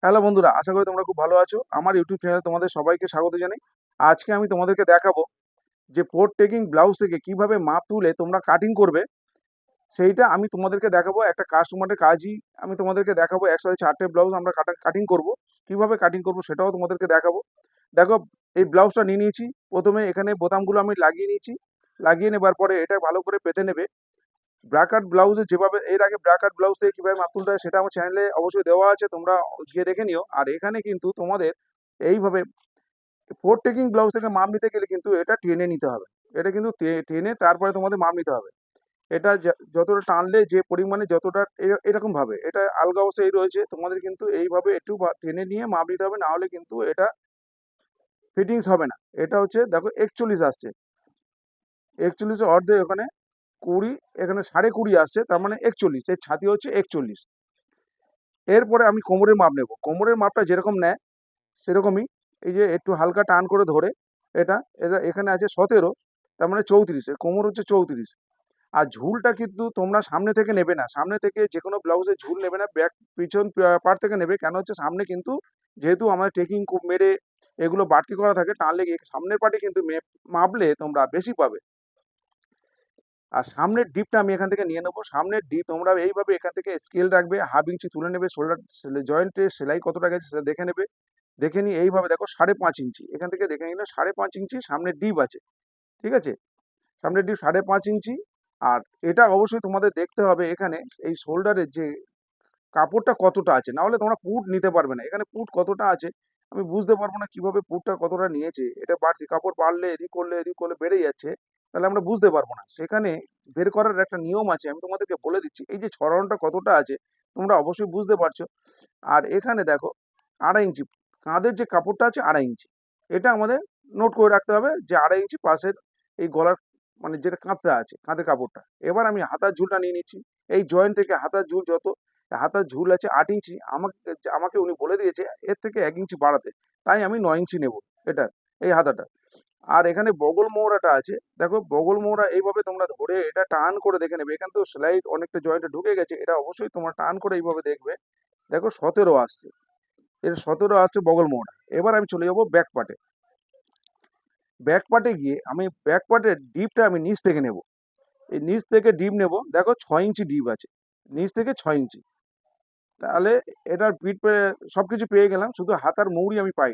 Hello বন্ধুরা, আশা করি তোমরা খুব ভালো আছো। আমার ইউটিউব চ্যানেলে তোমাদের সবাইকে স্বাগত জানাই। আজকে আমি তোমাদেরকে দেখাবো যে পোর্ট টেকিং ব্লাউজ থেকে কিভাবে মাপ তুলে তোমরা কাটিং করবে, সেইটা আমি তোমাদেরকে দেখাবো। একটা কাস্টমারের কাজই আমি তোমাদেরকে দেখাবো। একসাথে ৪ টে ব্লাউজ আমরা কাটিং করব। কিভাবে কাটিং করব সেটাও তোমাদেরকে দেখাবো। দেখো, এই ব্লাউজটা নিয়ে নিয়েছি। ১ম এ এখানে বোতামগুলো আমি লাগিয়ে নিয়েছি। লাগিয়ে নেবার পরে এটা ভালো করে পেতে নেবে। ব্রাকাট ব্লাউজে যেভাবে এর আগে ব্রাকাট ব্লাউজ থেকে কিভাবে মাপ তুলতে হয় সেটা আমার চ্যানেলে অবশ্যই দেওয়া আছে, তোমরা গিয়ে দেখে নিও। আর এখানে কিন্তু তোমাদের এইভাবে ফোর টেকিং ব্লাউজ থেকে মাপ নিতে গেলে কিন্তু এটা টেনে নিতে হবে। এটা কিন্তু টেনে তারপরে তোমাদের মাপ নিতে হবে। এটা যতটা টানলে যে পরিমাণে যতটা এরকম ভাবে এটা আলগা অবস্থায় রয়েছে, তোমাদের কিন্তু এইভাবে একটু টেনে নিয়ে মাপ নিতে হবে, না হলে কিন্তু এটা ফিটিংস হবে না। এটা হচ্ছে দেখো ৪১ আসছে, ৪১ অর্ধে ওখানে ২০, এখানে ২.৫ আসছে, তার মানে ৪১, এর ছাতি হচ্ছে ৪১। এরপরে আমি কোমরের মাপ নেব। কোমরের মাপটা যেরকম নেয় সেরকমই, এই যে একটু হালকা টান করে ধরে এটা এটা এখানে আছে ১৭, তার মানে ৩৪, এর কোমর হচ্ছে ৩৪। আর ঝুলটা কিন্তু তোমরা সামনে থেকে নেবে না। সামনে থেকে যে কোনো ব্লাউজের ঝুল নেবে না, পিছন পার্ট থেকে নেবে। কেন হচ্ছে সামনে কিন্তু যেহেতু আমাদের টেকিং খুব মেরে এগুলো বাড়তি করা থাকে, টানলে গিয়ে সামনের পার্টে কিন্তু মাপলে তোমরা বেশি পাবে। আর সামনের ডিপটা আমি এখান থেকে নিয়ে নেবো। সামনের ডিপ তোমরা এইভাবে এখান থেকে স্কেল রাখবে, 1/2 ইঞ্চি তুলে নেবে। শোল্ডার জয়েন্টে সেলাই কতটা গেছে সেটা দেখে নেবে। দেখে নিয়ে এইভাবে দেখো 5.5 ইঞ্চি এখান থেকে দেখে নিলে 5.5 ইঞ্চি সামনের ডিপ আছে। ঠিক আছে, সামনের ডিপ 5.5 ইঞ্চি। আর এটা অবশ্যই তোমাদের দেখতে হবে এখানে এই শোল্ডারের যে কাপড়টা কতটা আছে, না হলে তোমরা পুট নিতে পারবে না। এখানে পুট কতটা আছে আমি বুঝতে পারবো না, কিভাবে পুটটা কতটা নিয়েছে। এটা বাড়তি কাপড় বাড়লে এদিক করলে বেড়ে যাচ্ছে, তাহলে আমরা বুঝতে পারবো না। সেখানে বের করার একটা নিয়ম আছে, আমি তোমাদেরকে বলে দিচ্ছি। এই যে ছড়ানোটা কতটা আছে তোমরা অবশ্যই বুঝতে পারছো। আর এখানে দেখো 2.5 ইঞ্চি কাঁধের যে কাপড়টা আছে, 2.5 ইঞ্চি। এটা আমাদের নোট করে রাখতে হবে যে 2.5 ইঞ্চি পাশের এই গলার মানে যেটা কাঁধটা আছে, কাঁধের কাপড়টা। এবার আমি হাতার ঝুলটা নিয়ে নিচ্ছি। এই জয়েন্ট থেকে হাতার ঝুল যত, হাতার ঝুল আছে 8 ইঞ্চি। আমাকে আমাকে উনি বলে দিয়েছে এর থেকে 1 ইঞ্চি বাড়াতে, তাই আমি 9 ইঞ্চি নেব এটা, এই হাতাটা। আর এখানে বগল মোহরাটা আছে, দেখো বগল মোহরা এইভাবে তোমরা ধরে এটা টান করে দেখে নেবে। এখানে তো সেলাই অনেকটা জয়েন্টে ঢুকে গেছে, এটা অবশ্যই তোমরা টান করে এইভাবে দেখবে। দেখো 17 আসছে, এর 17 আসছে বগল মোহরা। এবার আমি চলে যাবো ব্যাক পার্টে। ব্যাক পার্টে গিয়ে আমি ব্যাক পার্টের ডিপটা আমি নিচ থেকে নেব। এই নিচ থেকে ডিপ নেব, দেখো 6 ইঞ্চি ডিপ আছে, নিচ থেকে 6 ইঞ্চি। তাহলে এটার পিঠ পেয়ে সবকিছু পেয়ে গেলাম, শুধু হাতার মৌরি আমি পাই।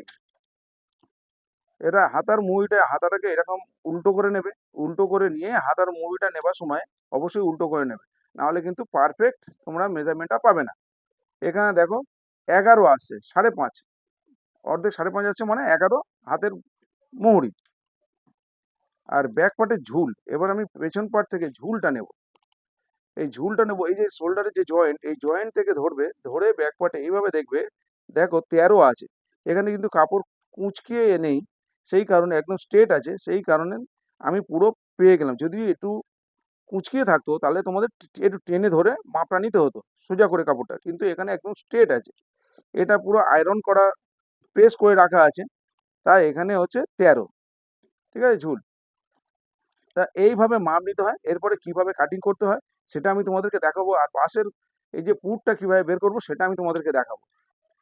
এটা হাতার মুড়িটা, হাতাটাকে এরকম উল্টো করে নেবে। উল্টো করে নিয়ে হাতার মুড়িটা নেবার সময় অবশ্যই উল্টো করে নেবে, নাহলে কিন্তু পারফেক্ট তোমরা মেজারমেন্টটা পাবে না। এখানে দেখো 11 আসছে, 5.5, অর্ধেক 5.5 আসছে মানে 11 হাতের মুহুরি। আর ব্যাক পার্টের ঝুল, এবার আমি পেছন পার্ট থেকে ঝুলটা নেব। এই ঝুলটা নেব, এই যে শোল্ডারের যে জয়েন্ট, এই জয়েন্ট থেকে ধরবে, ধরে ব্যাক পার্টে এইভাবে দেখবে। দেখো 13 আছে, এখানে কিন্তু কাপড় কুঁচকিয়ে নেই, সেই কারণে একদম স্ট্রেট আছে, সেই কারণে আমি পুরো পেয়ে গেলাম। যদি একটু কুঁচকিয়ে থাকতো তাহলে তোমাদের একটু টেনে ধরে মাপটা নিতে হতো সোজা করে কাপড়টা, কিন্তু এখানে একদম স্ট্রেট আছে। এটা পুরো আয়রন করা, প্রেস করে রাখা আছে, তাই এখানে হচ্ছে 13। ঠিক আছে, ঝুল। তা এইভাবে মাপ নিতে হয়। এরপরে কিভাবে কাটিং করতে হয় সেটা আমি তোমাদেরকে দেখাবো। আর পাশের এই যে পুটটা কিভাবে বের করবো সেটা আমি তোমাদেরকে দেখাবো।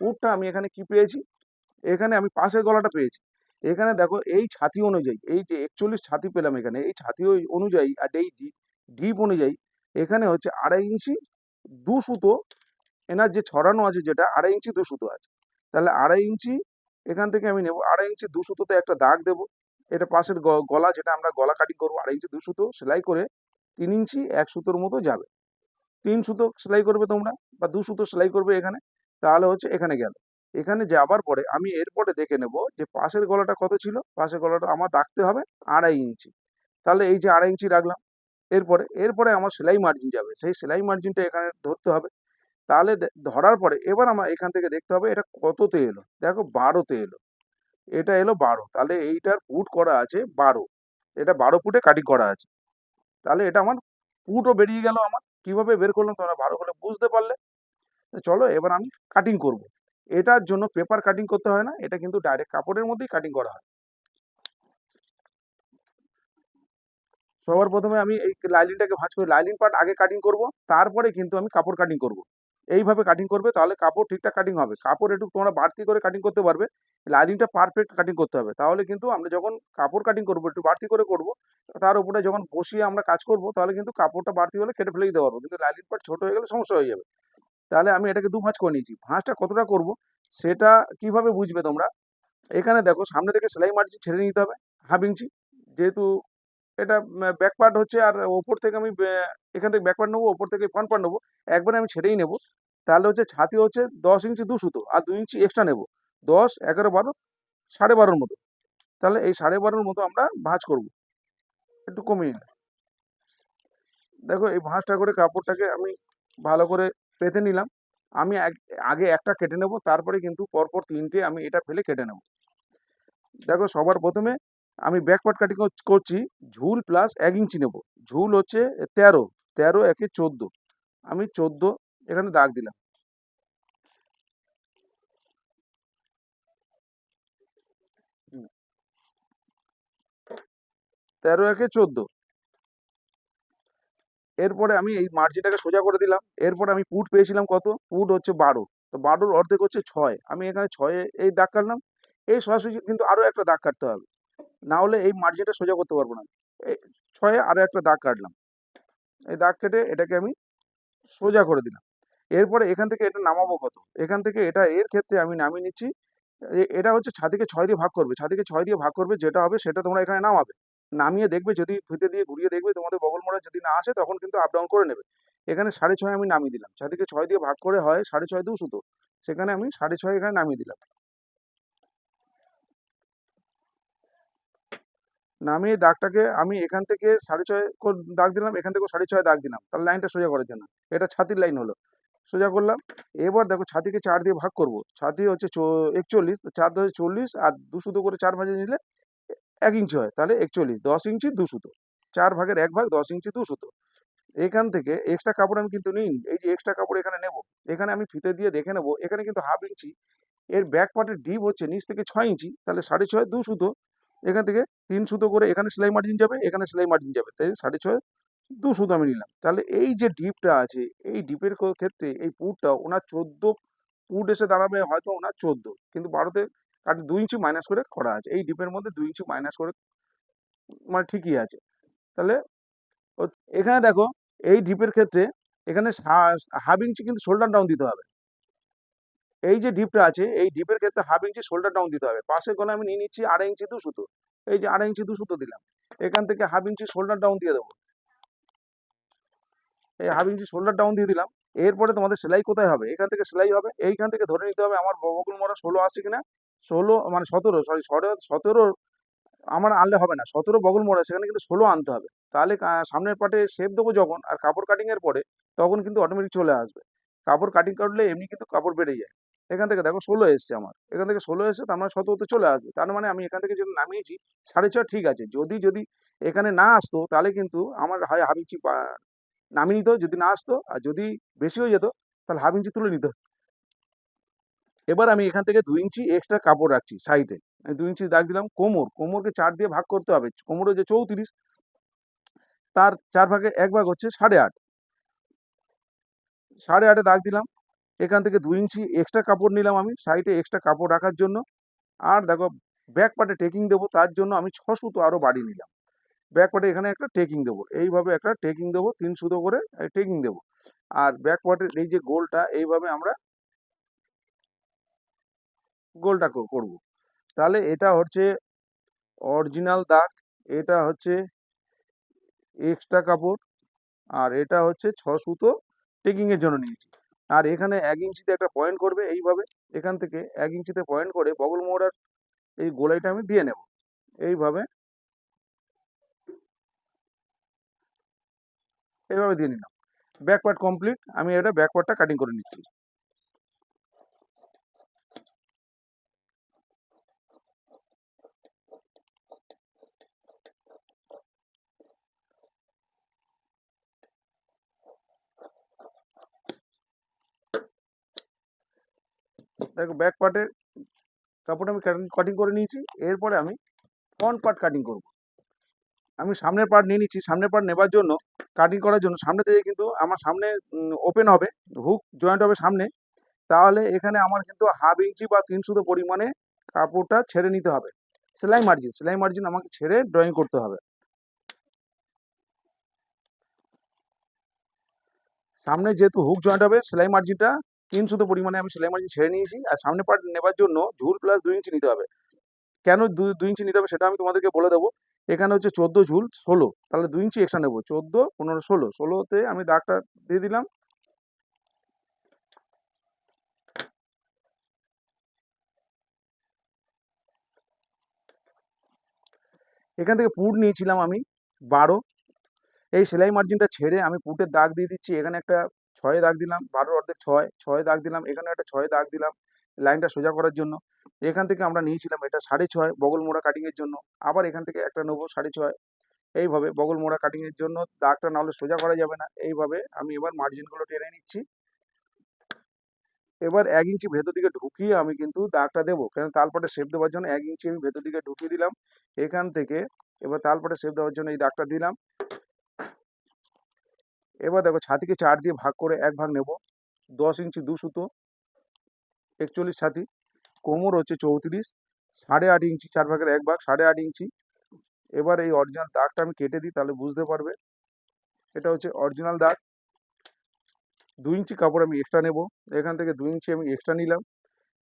পুটটা আমি এখানে কি পেয়েছি, এখানে আমি পাশের গলাটা পেয়েছি। এখানে দেখো এই ছাতি অনুযায়ী, এই যে ৪১ ছাতি পেলাম এখানে, এই ছাতি অনুযায়ী আর এই ডিপ অনুযায়ী এখানে হচ্ছে 2.5 ইঞ্চি 2 সুতো। এনার যে ছড়ানো আছে যেটা 2.5 ইঞ্চি 2 সুতো আছে, তাহলে 2.5 ইঞ্চি এখান থেকে আমি নেব। 2.5 ইঞ্চি 2 সুতোতে একটা দাগ দেবো। এটা পাশের গলা, যেটা আমরা গলা কাটিং করবো, 2.5 ইঞ্চি 2 সুতো সেলাই করে 3 ইঞ্চি 1 সুতোর মতো যাবে। 3 সুতো সেলাই করবে তোমরা, বা 2 সুতো সেলাই করবে এখানে, তাহলে হচ্ছে এখানে গেল। এখানে যাবার পরে আমি এরপরে দেখে নেব যে পাশের গলাটা কত ছিল। পাশের গলাটা আমার রাখতে হবে 2.5 ইঞ্চি। তাহলে এই যে 2.5 ইঞ্চি রাখলাম। এরপরে আমার সেলাই মার্জিন যাবে, সেই সেলাই মার্জিনটা এখানে ধরতে হবে। তাহলে ধরার পরে এবার আমার এখান থেকে দেখতে হবে এটা কততে এলো। দেখো 12তে এলো, এটা এলো 12, তাহলে এইটার ফুট করা আছে 12। এটা 12 ফুটে কাটিং করা আছে। তাহলে এটা আমার ফুটও বেরিয়ে গেল। আমার কিভাবে বের করলাম তোমরা ভালো করে বুঝতে পারলে। তো চলো এবার আমি কাটিং করব। এটার জন্য পেপার কাটিং করতে হয় না, এটা কিন্তু ডাইরেক্ট কাপড়ের মধ্যেই কাটিং করা হয়। সবার প্রথমে আমি এই লাইলিনটাকে ভাঁজ করে লাইলিন পার্ট আগে কাটিং করব, তারপরে কিন্তু আমি কাপড় কাটিং করব। এইভাবে কাটিং করবে, তাহলে কাপড় ঠিকঠাক কাটিং হবে। কাপড় একটু তোমরা বাড়তি করে কাটিং করতে পারবে, লাইনিংটা পারফেক্ট কাটিং করতে হবে। তাহলে কিন্তু আমরা যখন কাপড় কাটিং করবো একটু বাড়তি করে করব, তার উপরে যখন বসিয়ে আমরা কাজ করব তাহলে কিন্তু কাপড়টা বাড়তি হলে কেটে ফেলে দিতে পারবো, কিন্তু লাইনিং পার্ট ছোট হয়ে গেলে সমস্যা হয়ে যাবে। তাহলে আমি এটাকে দু ভাঁজ করে নিয়েছি। ভাঁজটা কতটা করব সেটা কিভাবে বুঝবে তোমরা, এখানে দেখো সামনে থেকে সেলাই মার্জিন ছেড়ে নিতে হবে হাফ ইঞ্চি, যেহেতু এটা ব্যাক পার্ট হচ্ছে, আর ওপর থেকে আমি এখান থেকে ব্যাক পার্ট নেবো, ওপর থেকে ফ্রন্ট পার্ট নেবো, একবারে আমি ছেড়েই নেবো। তাহলে হচ্ছে ছাতি হচ্ছে 10 ইঞ্চি 2 সুতো, আর 2 ইঞ্চি এক্সট্রা নেবো, 10, 11, 12, 12.5-র মতো। তাহলে এই 12.5-র মতো আমরা ভাঁজ করব, একটু কমিয়ে নিলাম। দেখো এই ভাঁজটা করে কাপড়টাকে আমি ভালো করে পেতে নিলাম। আমি আগে একটা কেটে নেব, তারপরে কিন্তু পরপর তিনটে আমি এটা ফেলে কেটে নেব। দেখো সবার প্রথমে আমি ব্যাক পার্ট কাটিং করছি, ঝুল প্লাস 1 ইঞ্চি নেব। ঝুল হচ্ছে 13, 13 একে 14, আমি 14 এখানে দাগ দিলাম। হুম, 13 একে 14। এরপরে আমি এই মার্জিনটাকে সোজা করে দিলাম। এরপরে আমি পুট পেয়েছিলাম কত, পুট হচ্ছে 12, তো 12-র অর্ধেক হচ্ছে 6, আমি এখানে 6-এ এই দাগ কাটলাম। এই সরাসরি কিন্তু আরো একটা দাগ কাটতে হবে, না হলে এই মার্জিনটা সোজা করতে পারবো না। এই 6-এ আরো একটা দাগ কাটলাম। এই দাগ কেটে এটাকে আমি সোজা করে দিলাম। এরপরে এখান থেকে এটা নামাবো কত, এখান থেকে এটা এর ক্ষেত্রে আমি নামিয়ে নিচ্ছি। এটা হচ্ছে ছাতিকে 6 দিয়ে ভাগ করবে, ছাতিকে 6 দিয়ে ভাগ করবে, যেটা হবে সেটা তোমরা এখানে নামাবে। নামিয়ে দেখবে, যদি ফিতে দিয়ে ঘুরিয়ে দেখবে তোমাদের বগল মোড়া যদি না আসে তখন কিন্তু আপ ডাউন করে নেবে। এখানে 6.5 আমি নামিয়ে দিলাম, ছাতিকে 6 দিয়ে ভাগ করে হয় 6.5 2 সুতো, সেখানে আমি 6.5 এখানে নামিয়ে দিলাম। নামিয়ে দাগটাকে আমি এখান থেকে 6.5 দাগ দিলাম, এখান থেকেও 6.5 দাগ দিলাম, তাহলে লাইনটা সোজা করার জন্য। এটা ছাতির লাইন হলো, সোজা করলাম। এবার দেখো ছাতিকে 4 দিয়ে ভাগ করব, ছাতি হচ্ছে 41, 4 10 40, আর 2 সুতো করে 4 ভাঁজে নিলে 1 ইঞ্চি হয়, তাহলে 41, 10 ইঞ্চি 2 সুতো, 4 ভাগের 1 ভাগ, 10 ইঞ্চি 2 সুতো। এখান থেকে এক্সট্রা কাপড় আমি কিন্তু নিইনি, এই যে এক্সট্রা কাপড় এখানে নেব, এখানে আমি ফিতে দিয়ে দেখে নেব, এখানে কিন্তু হাফ ইঞ্চি এর ব্যাক পার্টের ডিপ হচ্ছে নিচ থেকে 6 ইঞ্চি, তাহলে 6.5 2 সুতো, এখান থেকে 3 সুতো করে এখানে সেলাই মার্জিন যাবে, এখানে সেলাই মার্জিন যাবে, তাই 6.5 2 সুতো আমি নিলাম। তাহলে এই যে ডিপটা আছে, এই ডিপের ক্ষেত্রে এই পুটটা ওনার 14 পুট এসে দাঁড়াবে হয়তো ওনার 14, কিন্তু 12তে কাটে 2 ইঞ্চি মাইনাস করে করা আছে, এই ডিপের মধ্যে 2 ইঞ্চি মাইনাস করে, মানে ঠিকই আছে। তাহলে এখানে দেখো এই ডিপের ক্ষেত্রে এখানে হাফ ইঞ্চি কিন্তু শোল্ডার ডাউন দিতে হবে। এই যে ডিপটা আছে এই ডিপের ক্ষেত্রে হাফ ইঞ্চি শোল্ডার ডাউন দিতে হবে। পাশের কোণে আমি নিয়ে নিচ্ছি 2.5 ইঞ্চি 2 সুতো, এই যে 2.5 ইঞ্চি 2 সুতো দিলাম, এখান থেকে হাফ ইঞ্চি শোল্ডার ডাউন দিয়ে দেবো, এই হাফ ইঞ্চি শোল্ডার ডাউন দিয়ে দিলাম। এরপরে তোমাদের সেলাই কোথায় হবে, এখান থেকে সেলাই হবে, এইখান থেকে ধরে নিতে হবে আমার বগল মোড়া 16 আসছে কিনা, 16 মানে 17, সরি 17 আমার আনলে হবে না, 17 বগল মোড়া, সেখানে কিন্তু 16 আনতে হবে। তাহলে সামনের পাটে শেপ দেবো যখন আর কাপড় কাটিং এর পরে, তখন কিন্তু অটোমেটিক চলে আসবে। কাপড় কাটিং করলে এমনি কিন্তু কাপড় বেড়ে যায়। এখান থেকে দেখো 16 এসছে আমার, এখান থেকে 16 এসছে, তার মানে 17 তে চলে আসবে। তার মানে আমি এখান থেকে যেটা নামিয়েছি 6.5 ঠিক আছে। যদি এখানে না আসতো তাহলে কিন্তু আমার হয় হাফ ইঞ্চি নামিয়ে নিত, যদি না আসতো, আর যদি বেশি হয়ে যেত তাহলে হাফ ইঞ্চি তুলে নিত। এবার আমি এখান থেকে 2 ইঞ্চি এক্সট্রা কাপড় রাখছি সাইডে, 2 ইঞ্চি দাগ দিলাম। কোমরকে 4 দিয়ে ভাগ করতে হবে, কোমরে যে 34, তার 4 ভাগের 1 ভাগ হচ্ছে 8.5, 8.5-এ দাগ দিলাম। এখান থেকে 2 ইঞ্চি এক্সট্রা কাপড় নিলাম আমি সাইডে এক্সট্রা কাপড় রাখার জন্য। আর দেখো ব্যাক পার্টে টেকিং দেবো, তার জন্য আমি 6 সুতো আরো বাড়িয়ে নিলাম। ব্যাক পার্টে এখানে একটা টেকিং দেবো, এইভাবে একটা টেকিং দেবো, 3 সুতো করে টেকিং দেবো। আর ব্যাক পার্টের এই যে গোলটা এইভাবে আমরা গোলটা করব। তাহলে এটা হচ্ছে অরিজিনাল দাগ, এটা হচ্ছে এক্সট্রা কাপড়, আর এটা হচ্ছে 6 সুতো টেকিং এর জন্য নিয়েছি। আর এখানে 1 ইঞ্চিতে একটা পয়েন্ট করবে এইভাবে, এখান থেকে 1 ইঞ্চিতে পয়েন্ট করে বগল মোড়ার এই গোলাইটা আমি দিয়ে নেব, এইভাবে এইভাবে দিয়ে নিলাম। ব্যাক পার্ট কমপ্লিট, আমি এটা ব্যাক পার্টটা কাটিং করে নিচ্ছি। দেখো ব্যাক পার্টের কাপড় আমি কাটিং করে নিয়েছি। এরপরে আমি ফ্রন্ট পার্ট কাটিং করব। আমি সামনের পার্ট নিয়ে নিচ্ছি। সামনের পার্ট নেবার জন্য, কাটিং করার জন্য সামনে থেকে কিন্তু আমার সামনে ওপেন হবে, হুক জয়েন্ট হবে সামনে। তাহলে এখানে আমার কিন্তু হাফ ইঞ্চি বা 3 সুতো পরিমাণে কাপড়টা ছেড়ে নিতে হবে। সেলাই মার্জিন আমাকে ছেড়ে ড্রয়িং করতে হবে। সামনে যেহেতু হুক জয়েন্ট হবে, সেলাই মার্জিনটা 3 সুতো পরিমাণে আমি সেলাই মার্জিন ছেড়ে নিয়েছি। আর সামনে পার্ট নেবার জন্য ঝুল প্লাস 2 ইঞ্চি নিতে হবে। কেন 2 ইঞ্চি নিতে হবে সেটা আমি তোমাদেরকে বলে দেবো। এখানে হচ্ছে 14 ঝুল 16, তাহলে 2 ইঞ্চি এক্সট্রা নেবো। 14, 15, 16, 16তে আমি দাগটা দিয়ে দিলাম। এখান থেকে পুট নিয়েছিলাম আমি 12। এই সেলাই মার্জিনটা ছেড়ে আমি পুটের দাগ দিয়ে দিচ্ছি। এখানে একটা 6 দাগ দিলাম, 12 অর্ধেক 6, 6 দাগ দিলাম। এখানে একটা 6 দাগ দিলাম লাইনটা সোজা করার জন্য। এখান থেকে আমরা নিয়েছিলাম এটা 6.5 বগল মোড়া কাটিং এর জন্য। আবার এখান থেকে একটা নেবো 6.5। এইভাবে বগল মোড়া কাটিং এর জন্য দাগটা না হলে সোজা করা যাবে না। এইভাবে আমি এবার মার্জিনগুলো টেনে নিচ্ছি। এবার 1 ইঞ্চি ভেতর দিকে ঢুকিয়ে আমি কিন্তু দাগটা দেবো, কারণ তালপাটে শেপ দেওয়ার জন্য 1 ইঞ্চি আমি ভেতর দিকে ঢুকিয়ে দিলাম। এখান থেকে এবার তালপাটে শেপ দেওয়ার জন্য এই দাগটা দিলাম। এবার দেখো ছাতিকে 4 দিয়ে ভাগ করে 1 ভাগ নেব। 10 ইঞ্চি 2 সুতো, 41 ছাতি। কোমর হচ্ছে 34, 8.5 ইঞ্চি 4 ভাগের 1 ভাগ, 8.5 ইঞ্চি। এবার এই অরিজিনাল দাগটা আমি কেটে দিই, তাহলে বুঝতে পারবে। এটা হচ্ছে অরিজিনাল দাগ। 2 ইঞ্চি কাপড় আমি এক্সট্রা নেব। এখান থেকে 2 ইঞ্চি আমি এক্সট্রা নিলাম।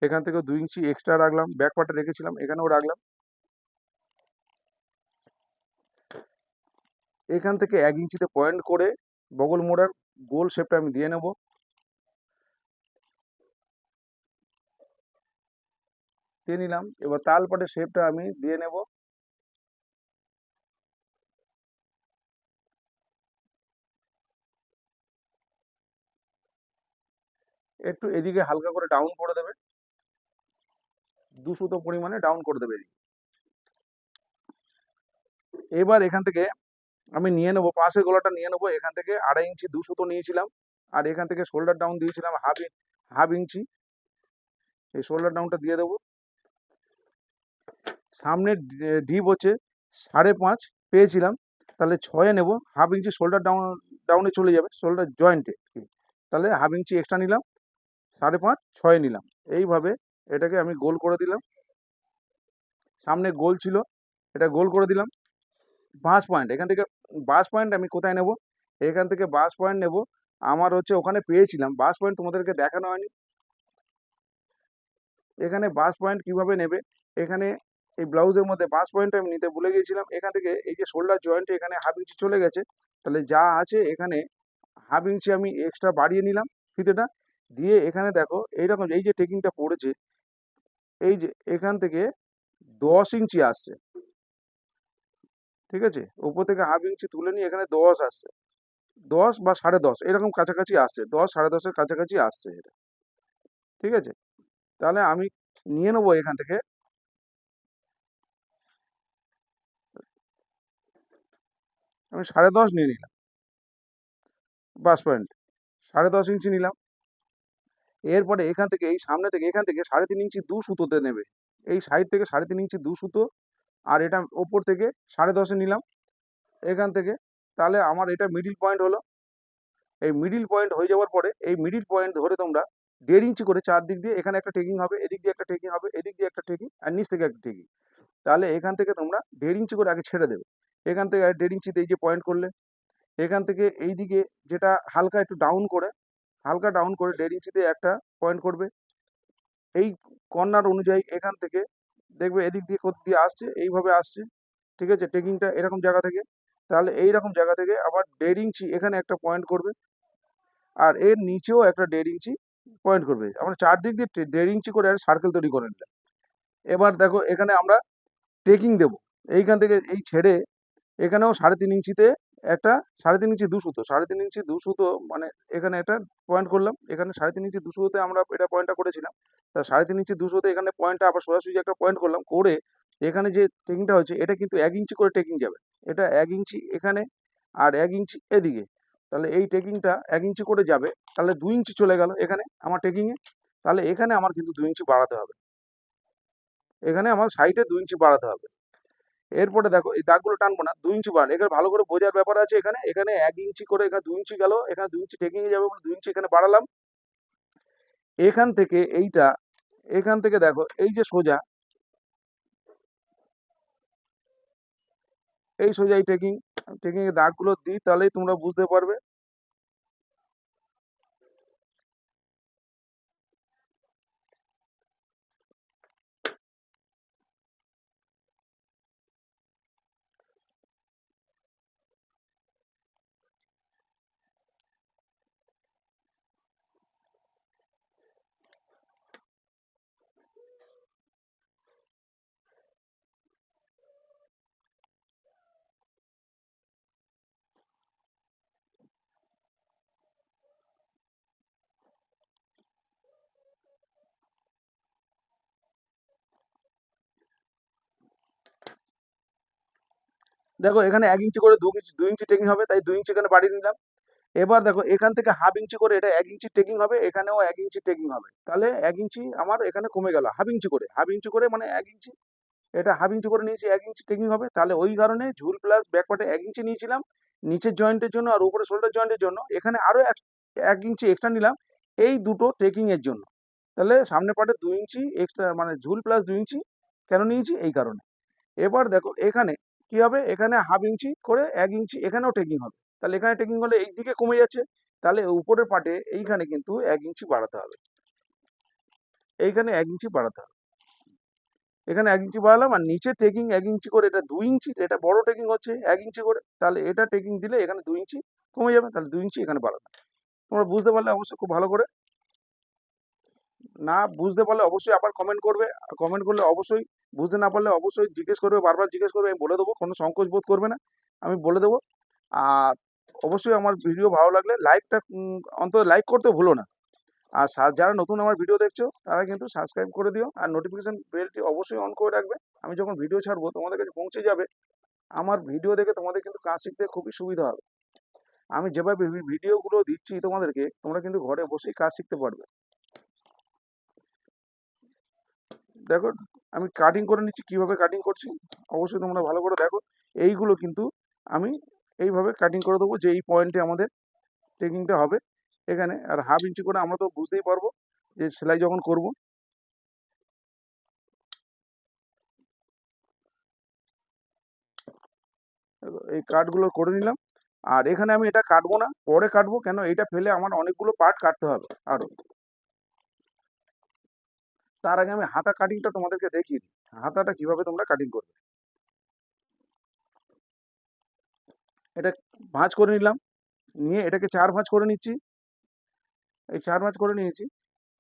এখান থেকেও 2 ইঞ্চি এক্সট্রা রাখলাম, ব্যাক পার্টে রেখেছিলাম, এখানেও রাখলাম। এখান থেকে 1 ইঞ্চিতে পয়েন্ট করে বগল মোড়ার গোল শেপটা আমি দিয়ে নেব। দিয়ে নিলাম। এবার তালপাটের শেপটা আমি দিয়ে নেব। একটু এদিকে হালকা করে ডাউন করে দেবে, 2 সুতো পরিমাণে ডাউন করে দেবে এদিকে। এবার এখান থেকে আমি নিয়ে নেবো পাশের গলাটা নিয়ে নেবো। এখান থেকে 2.5 ইঞ্চি 2 সুতো নিয়েছিলাম। আর এখান থেকে শোল্ডার ডাউন দিয়েছিলাম হাফ ইঞ্চি। এই শোল্ডার ডাউনটা দিয়ে দেবো। সামনে ডিপ হচ্ছে 5.5 পেয়েছিলাম, তাহলে 6 নেব। হাফ ইঞ্চি শোল্ডার ডাউনে চলে যাবে, শোল্ডার জয়েন্টে। তাহলে হাফ ইঞ্চি এক্সট্রা নিলাম, 5.5 6 নিলাম। এইভাবে এটাকে আমি গোল করে দিলাম। সামনে গোল ছিল, এটা গোল করে দিলাম। বাস পয়েন্ট, এখান থেকে বাস পয়েন্ট আমি কোথায় নেব? এখান থেকে বাস পয়েন্ট নেব। আমার হচ্ছে ওখানে পেয়েছিলাম বাস পয়েন্ট, তোমাদেরকে দেখানো হয়নি। এখানে বাস পয়েন্ট কিভাবে নেবে, এখানে এই ব্লাউজের মধ্যে বাস পয়েন্ট আমি নিতে ভুলে গিয়েছিলাম। এখান থেকে এই যে শোল্ডার জয়েন্টে এখানে হাফ ইঞ্চি চলে গেছে, তাহলে যা আছে এখানে হাফ ইঞ্চি আমি এক্সট্রা বাড়িয়ে নিলাম ফিতেটা দিয়ে। এখানে দেখো এইরকম এই যে টেকিংটা পড়েছে, এই যে এখান থেকে 10 ইঞ্চি আসছে, ঠিক আছে। উপর থেকে হাফ ইঞ্চি তুলে নিয়ে এখানে 10 আসছে, 10 বা 10.5 এরকম কাছাকাছি আসছে, 10 10.5-এর কাছাকাছি আসছে এটা, ঠিক আছে। তাহলে আমি নিয়ে নেবো এখান থেকে, আমি 10.5 নিয়ে নিলাম বাস পয়েন্ট, 10.5 ইঞ্চি নিলাম। এরপরে এখান থেকে এই সামনে থেকে এখান থেকে 3.5 ইঞ্চি 2 সুতোতে নেবে। এই সাইড থেকে 3.5 ইঞ্চি 2 সুতো, আর এটা ওপর থেকে 10.5-এ নিলাম এখান থেকে। তাহলে আমার এটা মিডিল পয়েন্ট হলো। এই মিডিল পয়েন্ট হয়ে যাওয়ার পরে এই মিডিল পয়েন্ট ধরে তোমরা 1.5 ইঞ্চি করে চারদিক দিয়ে এখানে একটা টেকিং হবে, এদিক দিয়ে একটা টেকিং হবে, এদিক দিয়ে একটা টেকিং, আর নিচ থেকে একটা টেকিং। তাহলে এখান থেকে তোমরা 1.5 ইঞ্চি করে আগে ছেড়ে দেবে। এখান থেকে 1.5 ইঞ্চিতে এই যে পয়েন্ট করলে, এখান থেকে এই দিকে যেটা হালকা একটু ডাউন করে, হালকা ডাউন করে 1.5 ইঞ্চিতে একটা পয়েন্ট করবে। এই কর্নার অনুযায়ী এখান থেকে দেখবে এদিক দিয়ে কোথা দিয়ে আসছে, এইভাবে আসছে, ঠিক আছে, টেকিংটা এরকম জায়গা থেকে। তাহলে এইরকম জায়গা থেকে আবার 1.5 ইঞ্চি এখানে একটা পয়েন্ট করবে, আর এর নিচেও একটা 1.5 ইঞ্চি পয়েন্ট করবে। আমরা চারদিক দিয়ে 1.5 ইঞ্চি করে সার্কেল তৈরি করে নিলাম। এবার দেখো এখানে আমরা টেকিং দেবো। এইখান থেকে এই ছেড়ে এখানেও 3.5 ইঞ্চিতে একটা 3.5 ইঞ্চি 2 সুতো, 3.5 ইঞ্চি 2 সুতো মানে এখানে একটা পয়েন্ট করলাম। এখানে 3.5 ইঞ্চি 2 সুতোতে আমরা এটা পয়েন্টটা করেছিলাম। তা 3.5 ইঞ্চি 2 সুতোতে এখানে পয়েন্টটা আবার সোজাসুজি একটা পয়েন্ট করলাম করে, এখানে যে টেকিংটা হচ্ছে এটা কিন্তু 1 ইঞ্চি করে টেকিং যাবে। এটা 1 ইঞ্চি এখানে আর 1 ইঞ্চি এদিকে। তাহলে এই টেকিংটা 1 ইঞ্চি করে যাবে, তাহলে 2 ইঞ্চি চলে গেল এখানে আমার টেকিংয়ে। তাহলে এখানে আমার কিন্তু 2 ইঞ্চি বাড়াতে হবে, এখানে আমার সাইডে 2 ইঞ্চি বাড়াতে হবে। এরপরে দেখো এই দাগগুলো টানবো না, 2 ইঞ্চি বাড়ান। এখানে ভালো করে বোঝার ব্যাপার আছে, এখানে এখানে 1 ইঞ্চি করে, এখানে 2 ইঞ্চি গেল, এখানে 2 ইঞ্চি টেকিং এ যাবে বলে 2 ইঞ্চি এখানে বাড়ালাম। এখান থেকে এইটা, এখান থেকে দেখো এই যে সোজা, এই সোজা এই টেকিং, টেকিং এর দাগগুলো দিই, তাহলেই তোমরা বুঝতে পারবে। দেখো এখানে 1 ইঞ্চি করে 2 ইঞ্চি টেকিং হবে, তাই 2 ইঞ্চি এখানে বাড়িয়ে নিলাম। এবার দেখো এখান থেকে 1/2 ইঞ্চি করে এটা 1 ইঞ্চি টেকিং হবে, এখানেও 1 ইঞ্চি টেকিং হবে, তাহলে 1 ইঞ্চি আমার এখানে কমে গেল। 1/2 ইঞ্চি করে, 1/2 ইঞ্চি করে মানে 1 ইঞ্চি, এটা 1/2 ইঞ্চি করে নিয়েছি, 1 ইঞ্চি টেকিং হবে। তাহলে ওই কারণে ঝুল প্লাস ব্যাকপার্টে 1 ইঞ্চি নিয়েছিলাম নিচের জয়েন্টের জন্য, আর উপরে শোল্ডার জয়েন্টের জন্য এখানে আরো 1 ইঞ্চি এক্সট্রা নিলাম এই দুটো টেকিং এর জন্য। তাহলে সামনে পার্টে 2 ইঞ্চি এক্সট্রা, মানে ঝুল প্লাস 2 ইঞ্চি কেন নিয়েছি এই কারণে। এবার দেখো এখানে কি হবে, এখানে 1/2 ইঞ্চি করে 1 ইঞ্চি এখানেও টেকিং হবে, তাহলে এখানে টেকিং হলে এই দিকে কমে যাচ্ছে, তাহলে উপরের পার্টে এইখানে কিন্তু 1 ইঞ্চি বাড়াতে হবে, এইখানে 1 ইঞ্চি বাড়াতে হবে। এখানে 1 ইঞ্চি বাড়ালাম, আর নিচে টেকিং 1 ইঞ্চি করে, এটা 2 ইঞ্চি, এটা বড় টেকিং হচ্ছে 1 ইঞ্চি করে, তাহলে এটা টেকিং দিলে এখানে 2 ইঞ্চি কমে যাবে, তাহলে 2 ইঞ্চি এখানে বাড়ালাম। তোমরা বুঝতে পারলে অবশ্যই খুব ভালো করে, না বুঝতে পারলে অবশ্যই আবার কমেন্ট করবে, কমেন্ট করলে অবশ্যই, বুঝতে না পারলে অবশ্যই জিজ্ঞেস করবে, বারবার জিজ্ঞেস করবে, আমি বলে দেবো, কোনো সংকোচ বোধ করবে না, আমি বলে দেবো। আর অবশ্যই আমার ভিডিও ভালো লাগলে লাইকটা অন্তত লাইক করতে ভুলো না। আর যারা নতুন আমার ভিডিও দেখছো তারা কিন্তু সাবস্ক্রাইব করে দিও, আর নোটিফিকেশন বেলটি অবশ্যই অন করে রাখবে। আমি যখন ভিডিও ছাড়বো তোমাদের কাছে পৌঁছে যাবে। আমার ভিডিও দেখে তোমাদের কিন্তু কাজ শিখতে খুবই সুবিধা হবে। আমি যেভাবে ভিডিওগুলো দিচ্ছি তোমাদেরকে, তোমরা কিন্তু ঘরে বসেই কাজ শিখতে পারবে। দেখো আমি কাটিং করে নিচ্ছি, কিভাবে কাটিং করছি অবশ্যই তোমরা ভালো করে দেখো। এইগুলো কিন্তু আমি এইভাবে কাটিং করে দেবো, যে এই পয়েন্টে আমাদের টেকিংটা হবে এখানে। আর 1/2 ইঞ্চি করে আমরা তো বুঝতেই পারবো যে সেলাই যখন করব। এই কাটগুলো করে নিলাম। আর এখানে আমি এটা কাটবো না, পরে কাটবো, কেন এটা ফেলে আমার অনেকগুলো পার্ট কাটতে হবে আরো। তার আগে আমি হাতা কাটিংটা তোমাদেরকে দেখিয়ে দিই, হাতাটা কিভাবে তোমরা কাটিং করবে। এটা ভাঁজ করে নিলাম, নিয়ে এটাকে 4 ভাঁজ করে নিচ্ছি, এই 4 ভাঁজ করে নিয়েছি।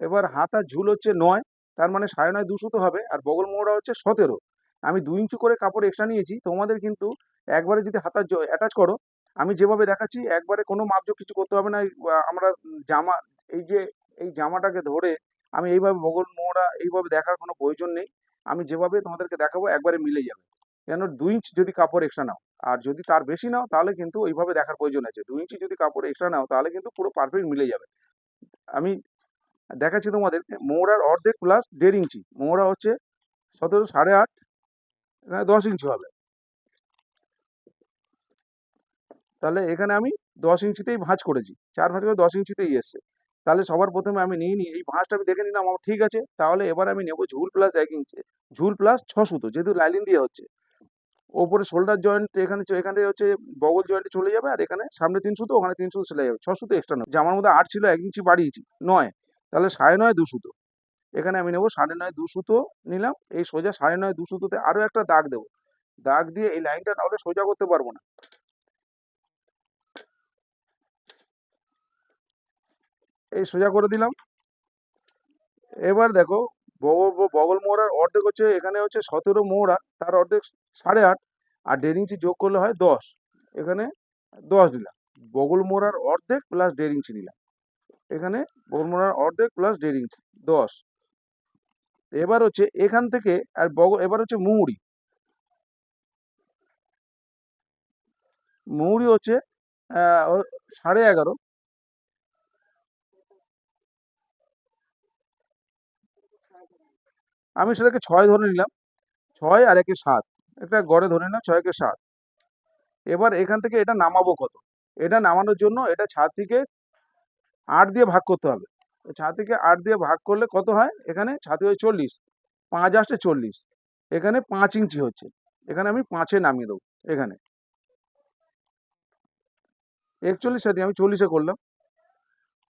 এবার হাতার ঝুল হচ্ছে 9, তার মানে 9.5 2 সুতো হবে, আর বগল মোড়া হচ্ছে 17। আমি 2 ইঞ্চি করে কাপড় এক্সট্রা নিয়েছি, তোমাদের কিন্তু একবারে যদি হাতার অ্যাটাচ করো, আমি যেভাবে দেখাচ্ছি একবারে কোনো মাপজোক কিছু করতে হবে না। আমরা জামা, এই যে এই জামাটাকে ধরে আমি এইভাবে বগল মোড়া এইভাবে দেখার কোনো প্রয়োজন নেই। আমি যেভাবে তোমাদেরকে দেখাবো একবারে মিলে যাবে, কেন 2 ইঞ্চি যদি কাপড় এক্সট্রা নাও, আর যদি তার বেশি নাও তাহলে কিন্তু ওইভাবে দেখার প্রয়োজন আছে। 2 ইঞ্চি যদি কাপড় এক্সট্রা নাও তাহলে কিন্তু পুরো পারফেক্ট মিলে যাবে। আমি দেখাচ্ছি তোমাদের, মোহরার অর্ধেক প্লাস 1.5 ইঞ্চি, মোহরা হচ্ছে 17 8.5, এখানে 10 ইঞ্চি হবে, তাহলে এখানে আমি 10 ইঞ্চিতেই ভাঁজ করেছি, 4 ভাঁজ করে 10 ইঞ্চিতেই এসছে। তাহলে সবার প্রথমে আমি নিয়ে নিই, এই ভাঁজটা আমি দেখে নিলাম আমার ঠিক আছে, তাহলে এবার আমি নেবো ঝুল প্লাস 1 ইঞ্চি, ঝুল প্লাস 6 সুতো, যেহেতু লাইলিন দিয়ে হচ্ছে। ওপরে শোল্ডার জয়েন্ট এখানে এখান থেকে হচ্ছে বগল জয়েন্টে চলে যাবে, আর এখানে সামনে 3 সুতো, ওখানে 3 সুতো সেলাই যাবে, 6 সুতো এক্সট্রা নেবো। জামার মধ্যে 8 ছিল, 1 ইঞ্চি বাড়িয়েছি 9, তাহলে 9.5 2 সুতো। এখানে আমি নেবো 9.5 2 সুতো নিলাম। এই সোজা 9.5 2 সুতোতে আরো একটা দাগ দেবো, দাগ দিয়ে এই লাইনটা নাহলে সোজা করতে পারবো না, এই সোজা করে দিলাম। এবার দেখো বগল মোহরার অর্ধেক হচ্ছে, এখানে হচ্ছে 17 মোহরা, তার অর্ধেক 8.5, আর 1.5 ইঞ্চি যোগ করলে হয় 10, এখানে 10 দিলাম। বগল মোহরার অর্ধেক প্লাস 1.5 ইঞ্চি নিলাম, এখানে বগল মোহরার অর্ধেক প্লাস 1.5 ইঞ্চি 10। এবার হচ্ছে এখান থেকে আর এবার হচ্ছে মুহুরি, মুহুরি হচ্ছে 11.5, আমি সেটাকে 6 ধরে নিলাম, 6 আর 1 7, একটা গড়ে ধরে নাও 6 × 7। এবার এখান থেকে এটা নামাবো কত? এটা নামানোর জন্য এটা 6 দিয়ে ভাগ করতে হবে। 6 দিয়ে ভাগ করলে কত হয়? এখানে 6 40, 5 আসছে 40, এখানে 5 ইঞ্চি হচ্ছে, এখানে আমি 5-এ নামিয়ে দেবো। এখানে 41 সাথে আমি 40-এ করলাম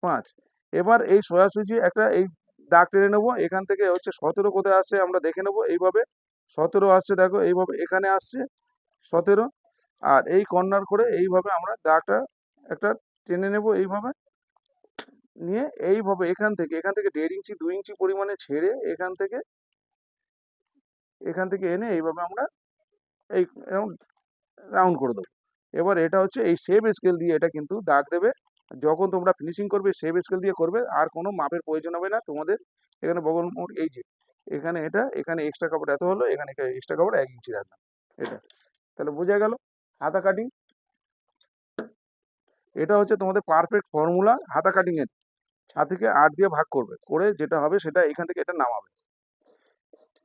5। এবার এই সোজাসুজি একটা এই দাগ টেনে নেবো, এখান থেকে হচ্ছে 17 কোথায় আসছে আমরা দেখে নেবো। এইভাবে 17 আসছে, দেখো এইভাবে এখানে আসছে 17। আর এই কর্নার করে এইভাবে আমরা দাগটা একটা টেনে নেব এইভাবে, নিয়ে এইভাবে এখান থেকে 1.5 ইঞ্চি 2 ইঞ্চি পরিমাণে ছেড়ে এখান থেকে এনে এইভাবে আমরা এই রাউন্ড করে দেবো। এবার এটা হচ্ছে এই শেপ স্কেল দিয়ে এটা কিন্তু দাগ দেবে। যখন তোমরা ফিনিশিং করবে শেপ স্কেল দিয়ে করবে, আর কোনো মাপের প্রয়োজন হবে না তোমাদের। এখানে বগল মোড় এই যে এখানে এখানে এক্সট্রা কাপড় এত হলো, এখানে এক্সট্রা কাপড় 1 ইঞ্চি রাখলাম। এটা তাহলে বোঝা গেল হাতা কাটিং। এটা হচ্ছে তোমাদের পারফেক্ট ফর্মুলা হাতা কাটিং এর। 6 দিয়ে ভাগ করবে, করে যেটা হবে সেটা এখান থেকে এটা নামাবে।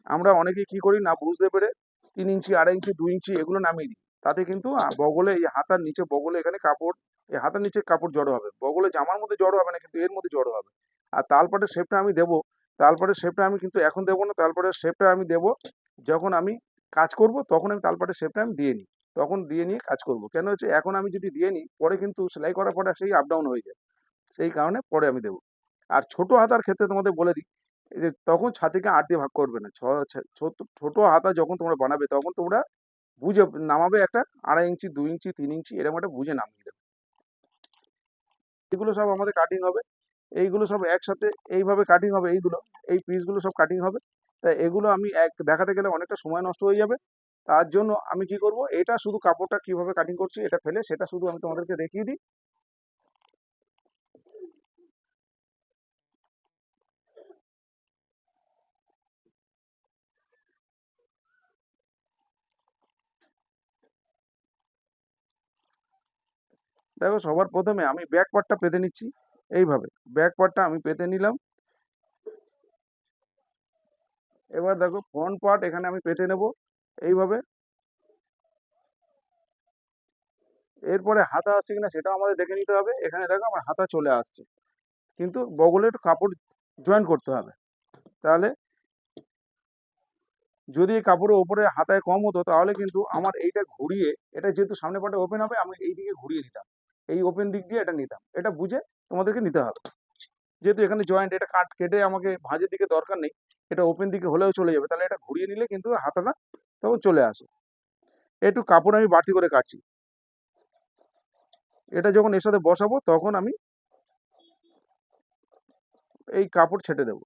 আমরা অনেকেই কি করি না বুঝতে পেরে 3 ইঞ্চি 2.5 ইঞ্চি 2 ইঞ্চি এগুলো নামিয়ে দিই। তাতে কিন্তু বগলে এই হাতার নিচে বগলে এখানে কাপড়, এই হাতার নিচে কাপড় জড়ো হবে, বগলে জামার মধ্যে জড়ো হবে না, কিন্তু এর মধ্যে জড়ো হবে। আর তালপাটের শেপটা আমি দেবো, তালপাটের শেপটা আমি কিন্তু এখন দেবো না, তালপাটের শেপটা আমি দেবো যখন আমি কাজ করব, তখন আমি তালপাটের শেপটা আমি দিয়ে নিই, তখন দিয়ে নিয়ে কাজ করব। কেন হচ্ছে এখন আমি যদি দিয়ে নিই পরে কিন্তু সেলাই করার পরে সেই আপ ডাউন হয়ে যায়, সেই কারণে পরে আমি দেবো। আর ছোট হাতার ক্ষেত্রে তোমাদের বলে দিই, এই যে তখন 6 দিয়ে ভাগ করবে না। ছোট হাতা যখন তোমরা বানাবে তখন তোমরা বুঝে নামাবে, একটা 2.5 ইঞ্চি 2 ইঞ্চি 3 ইঞ্চি এরকম একটা বুঝে নামিয়ে দেবে। এগুলো সব আমাদের কাটিং হবে, এইগুলো সব একসাথে এইভাবে কাটিং হবে, এইগুলো এই পিসগুলো সব কাটিং হবে। তাই এগুলো আমি দেখাতে গেলে অনেকটা সময় নষ্ট হয়ে যাবে। তার জন্য আমি কি করব, এটা শুধু কাপড়টা কিভাবে কাটিং করছি এটা ফেলে সেটা শুধু আমি তোমাদেরকে দেখিয়ে দিই। দেখো সবার প্রথমে আমি ব্যাক পার্টটা পেতে নিচ্ছি, এইভাবে ব্যাক পার্টটা আমি পেতে নিলাম। এবার দেখো ফ্রন্ট পার্ট এখানে আমি পেতে নেব এইভাবে। এরপরে হাতা আসছে কিনা সেটাও আমাদের দেখে নিতে হবে। এখানে দেখো আমার হাতা চলে আসছে, কিন্তু বগলে একটু কাপড় জয়েন করতে হবে। তাহলে যদি এই কাপড়ের ওপরে হাতায় কম হতো তাহলে কিন্তু আমার এইটা ঘুরিয়ে, এটা যেহেতু সামনে পাটে ওপেন হবে আমি এই দিকে ঘুরিয়ে নিতাম, এই ওপেন দিক দিয়ে এটা নিতাম। এটা বুঝে তোমাদেরকে নিতে হবে। যেহেতু এখানে জয়েন্ট, এটা কেটে আমাকে ভাঁজের দিকে দরকার নেই, এটা ওপেন দিকে হলেও চলে যাবে। তাহলে এটা ঘুরিয়ে নিলে কিন্তু হাতাটা তখন চলে আসে। একটু কাপড় আমি বাড়তি করে কাটছি, এটা যখন এর সাথে বসাবো তখন আমি এই কাপড় ছেটে দেবো।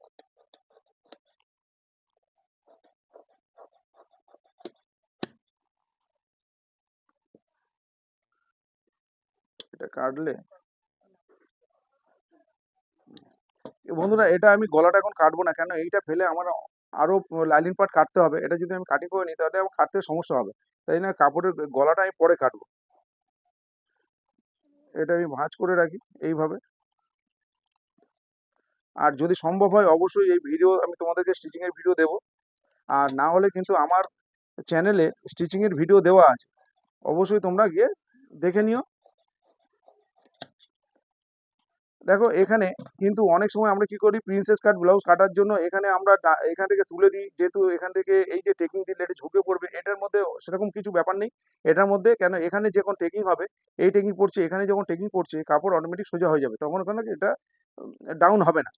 এটা কাটলে বন্ধুরা, এটা আমি গলাটা এখন কাটবো না, কেন এইটা ফেলে আমার আরো লাইলিন পার্ট কাটতে হবে। এটা যদি আমি কাটিং করে নিই তাহলে আমার কাটতে সমস্যা হবে। তাই না কাপড়ের গলাটা আমি পরে কাটবো। এটা আমি ভাঁজ করে রাখি এইভাবে। আর যদি সম্ভব হয় অবশ্যই এই ভিডিও আমি তোমাদেরকে স্টিচিং এর ভিডিও দেবো। আর না হলে কিন্তু আমার চ্যানেলে স্টিচিং এর ভিডিও দেওয়া আছে, অবশ্যই তোমরা গিয়ে দেখে নিও। দেখো এখানে কিন্তু অনেক সময় আমরা কি করি, প্রিন্সেস কাট ব্লাউজ কাটার জন্য এখানে আমরা এখান থেকে তুলে দিই, যেহেতু এখান থেকে এই যে টেকিং দিলে এটা ঝুঁকে পড়বে। এটার মধ্যে সেরকম কিছু ব্যাপার নেই। এটার মধ্যে কেন, এখানে যখন টেকিং হবে, এই টেকিং পড়ছে, এখানে যখন টেকিং পড়ছে কাপড় অটোমেটিক সোজা হয়ে যাবে, তখন ওখানে এটা ডাউন হবে না।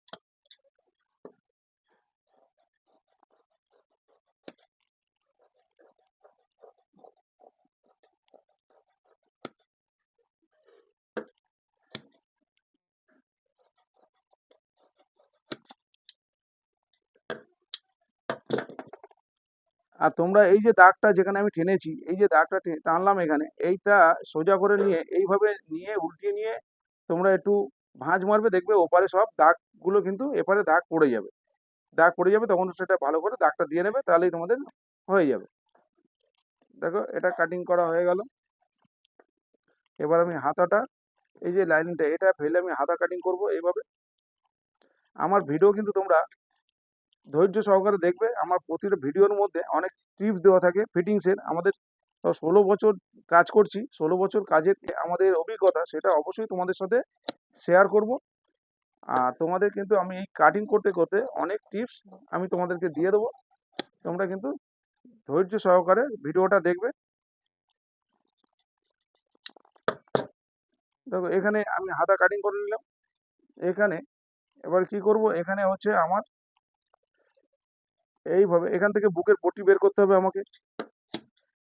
আর তোমরা এই যে দাগটা যেখানে আমি টেনেছি, এই যে দাগটা টানলাম এখানে, এইটা সোজা করে নিয়ে এইভাবে নিয়ে উল্টিয়ে নিয়ে তোমরা একটু ভাঁজ মারবে, দেখবে ওপারে সব দাগগুলো কিন্তু এপারে দাগ পড়ে যাবে। দাগ পড়ে যাবে তখন সেটা ভালো করে দাগটা দিয়ে নেবে, তাহলেই তোমাদের হয়ে যাবে। দেখো এটা কাটিং করা হয়ে গেল। এবার আমি হাতাটা, এই যে লাইনটা এটা ফেলে আমি হাতা কাটিং করব এইভাবে। আমার ভিডিও কিন্তু তোমরা ধৈর্য সহকারে দেখবে। আমার প্রতিটা ভিডিওর মধ্যে অনেক টিপস দেওয়া থাকে ফিটিংসের। আমাদের 16 বছর কাজ করছি, 16 বছর কাজের আমাদের অভিজ্ঞতা সেটা অবশ্যই তোমাদের সাথে শেয়ার করব। আর তোমাদের কিন্তু আমি এই কাটিং করতে করতে অনেক টিপস আমি তোমাদেরকে দিয়ে দেবো। তোমরা কিন্তু ধৈর্য সহকারে ভিডিওটা দেখবে। দেখো এখানে আমি হাতা কাটিং করে নিলাম। এখানে এবার কি করব, এখানে হচ্ছে আমার এইভাবে এখান থেকে বুকের পট্টি বের করতে হবে আমাকে।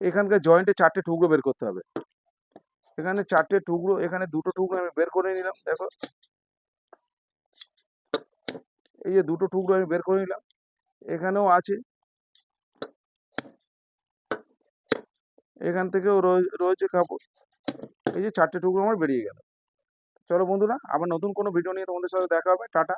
এখানকার জয়েন্টে 4টে টুকরো বের করতে হবে। এখানে 4টে টুকরো, এখানে 2টো টুকরো আমি বের করে নিলাম। দেখো এই যে 2টো টুকরো আমি বের করে নিলাম। এখানেও আছে, এখান থেকেও রয়েছে কাপড়। এই যে 4টে টুকরো আমার বেরিয়ে গেল। চলো বন্ধুরা, আবার নতুন কোনো ভিডিও নিয়ে তোমাদের সাথে দেখা হবে। টাটা।